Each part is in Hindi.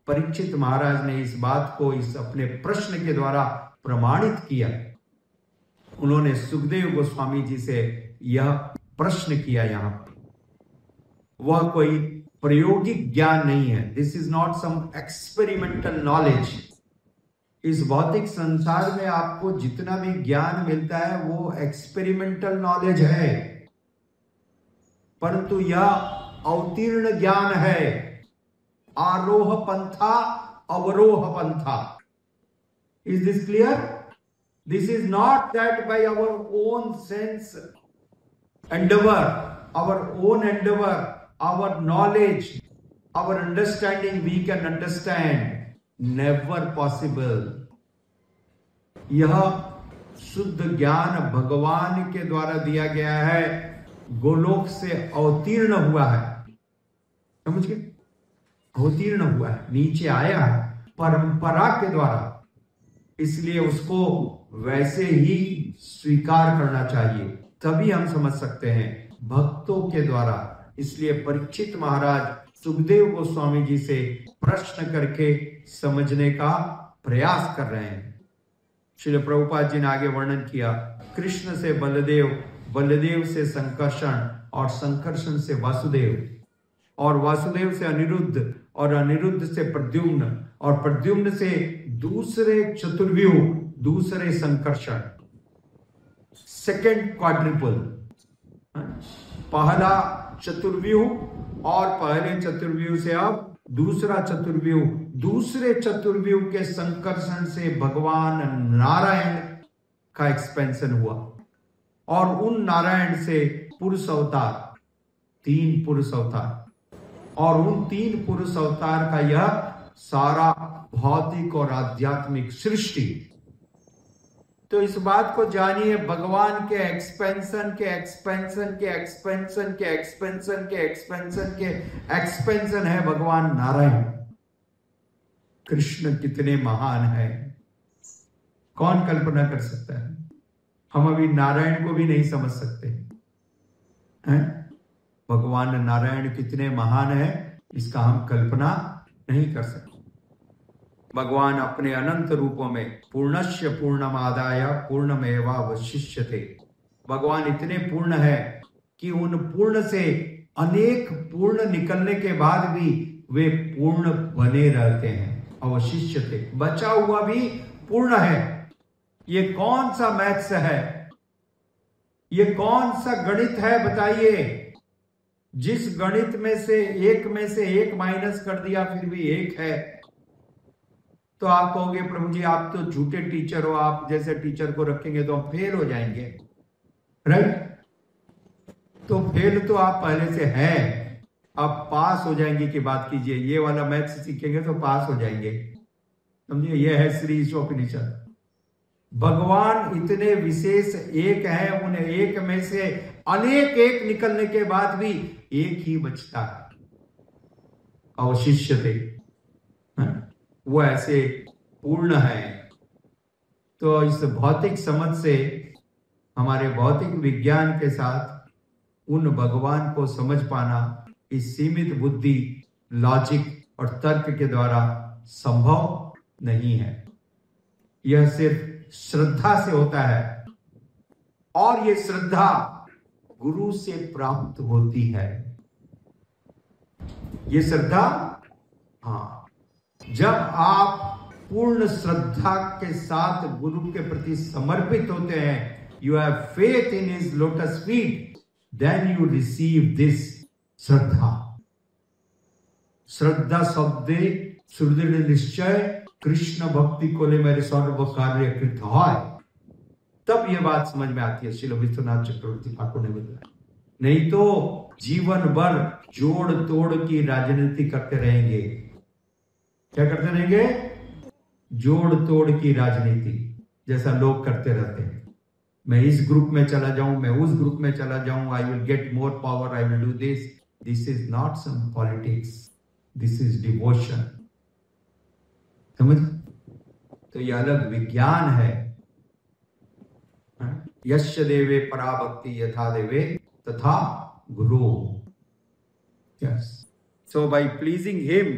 परीक्षित महाराज ने इस बात को इस अपने प्रश्न के द्वारा प्रमाणित किया। उन्होंने सुखदेव गोस्वामी जी से यह प्रश्न किया। यहां वह कोई प्रायोगिक ज्ञान नहीं है। This is not some experimental knowledge. इस भौतिक संसार में आपको जितना भी ज्ञान मिलता है वो एक्सपेरिमेंटल नॉलेज है, परंतु यह अवतीर्ण ज्ञान है। आरोह पंथा अवरोह पंथा। Is this clear? This is not that by our own sense endeavor, our own endeavor, our knowledge, our understanding we can understand. Never possible. यह शुद्ध ज्ञान भगवान के द्वारा दिया गया है, गोलोक से अवतीर्ण हुआ है। समझ गए? अवतीर्ण हुआ है, नीचे आया है परंपरा के द्वारा, इसलिए उसको वैसे ही स्वीकार करना चाहिए, तभी हम समझ सकते हैं भक्तों के द्वारा। इसलिए परीक्षित महाराज सुखदेव गोस्वामी जी से प्रश्न करके समझने का प्रयास कर रहे हैं। श्रील प्रभुपाद जी ने आगे वर्णन किया, कृष्ण से बलदेव, बलदेव से संकर्षण, और संकर्षण से वासुदेव, और वासुदेव से अनिरुद्ध, और अनिरुद्ध से प्रद्युम्न, और प्रद्युम्न से दूसरे चतुर्व्यूह, दूसरे संकर्षण, सेकेंड क्वाड्रिपल। पहला चतुर्व्यूह और पहले चतुर्व्यूह से अब दूसरा चतुर्व्यूह, दूसरे चतुर्व्यूह के संकर्षण से भगवान नारायण का एक्सपेंशन हुआ, और उन नारायण से पुरुष अवतार, 3 पुरुष अवतार, और उन 3 पुरुष अवतार का यह सारा भौतिक और आध्यात्मिक सृष्टि। तो इस बात को जानिए, भगवान के एक्सपेंशन के एक्सपेंशन के एक्सपेंशन के एक्सपेंशन के एक्सपेंशन के एक्सपेंशन है भगवान नारायण। कृष्ण कितने महान है, कौन कल्पना कर सकता है? हम अभी नारायण को भी नहीं समझ सकते हैं। भगवान नारायण कितने महान है, इसका हम कल्पना नहीं कर सकते। भगवान अपने अनंत रूपों में पूर्णस्य पूर्णमादाय पूर्णमेवावशिष्यते, भगवान इतने पूर्ण है कि उन पूर्ण से अनेक पूर्ण निकलने के बाद भी वे पूर्ण बने रहते हैं। अवशिष्यते, बचा हुआ भी पूर्ण है। ये कौन सा मैथ्स है, ये कौन सा गणित है बताइए? जिस गणित में से एक माइनस कर दिया फिर भी 1 है, तो आप कहोगे प्रभु जी आप तो झूठे टीचर हो, आप जैसे टीचर को रखेंगे तो हम फेल हो जाएंगे, राइट? तो फेल तो आप पहले से हैं, आप पास हो जाएंगे की बात कीजिए। ये वाला मैथ्स सीखेंगे तो पास हो जाएंगे, समझिए। ये है श्री ईशोपनिषद। भगवान इतने विशेष एक है, उन एक में से अनेक एक निकलने के बाद भी एक ही बचता है, अवशिष्यते। वो ऐसे पूर्ण है। तो इस भौतिक समझ से, हमारे भौतिक विज्ञान के साथ उन भगवान को समझ पाना इस सीमित बुद्धि, लॉजिक और तर्क के द्वारा संभव नहीं है। यह सिर्फ श्रद्धा से होता है, और यह श्रद्धा गुरु से प्राप्त होती है। ये श्रद्धा, हाँ, जब आप पूर्ण श्रद्धा के साथ गुरु के प्रति समर्पित होते हैं, you have faith in his lotus feet, then you receive this shraddha. श्रद्धा शब्दे सुदृढ़ निश्चय, कृष्ण भक्ति को ले मेरे सर्व कार्य कृत है। तब यह बात समझ में आती है। श्रील विश्वनाथ चक्रवर्ती ठाकुर ने बताया, नहीं तो जीवन भर जोड़ तोड़ की राजनीति करते रहेंगे। क्या करते रहेंगे? जोड़ तोड़ की राजनीति, जैसा लोग करते रहते हैं। मैं इस ग्रुप में चला जाऊं, मैं उस ग्रुप में चला जाऊं, I will get more power, I will do this. This is not some politics, this is devotion. समझ? तो यह अलग विज्ञान है। यस्य देवे पराभक्ति यथा देवे तथा गुरु। Yes, so by pleasing him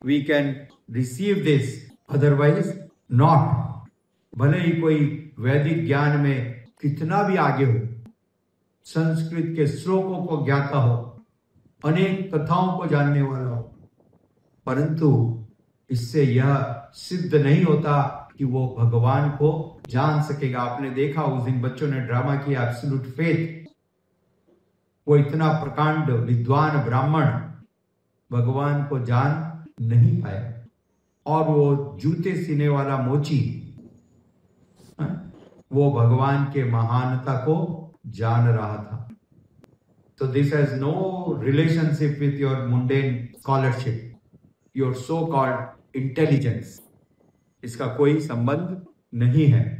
we can receive this, otherwise not. भले ही कोई वैदिक ज्ञान में कितना भी आगे हो, संस्कृत के श्लोकों को ज्ञाता हो, अनेक कथाओं को जानने वाला हो, परंतु इससे यह सिद्ध नहीं होता कि वो भगवान को जान सकेगा। आपने देखा उस दिन बच्चों ने ड्रामा किया एब्सोल्यूट फेथ, वो इतना प्रकांड विद्वान ब्राह्मण भगवान को जान नहीं पाया, और वो जूते सीने वाला मोची वो भगवान के महानता को जान रहा था। तो this has no relationship with your mundane scholarship, your so called intelligence, इसका कोई संबंध नहीं है।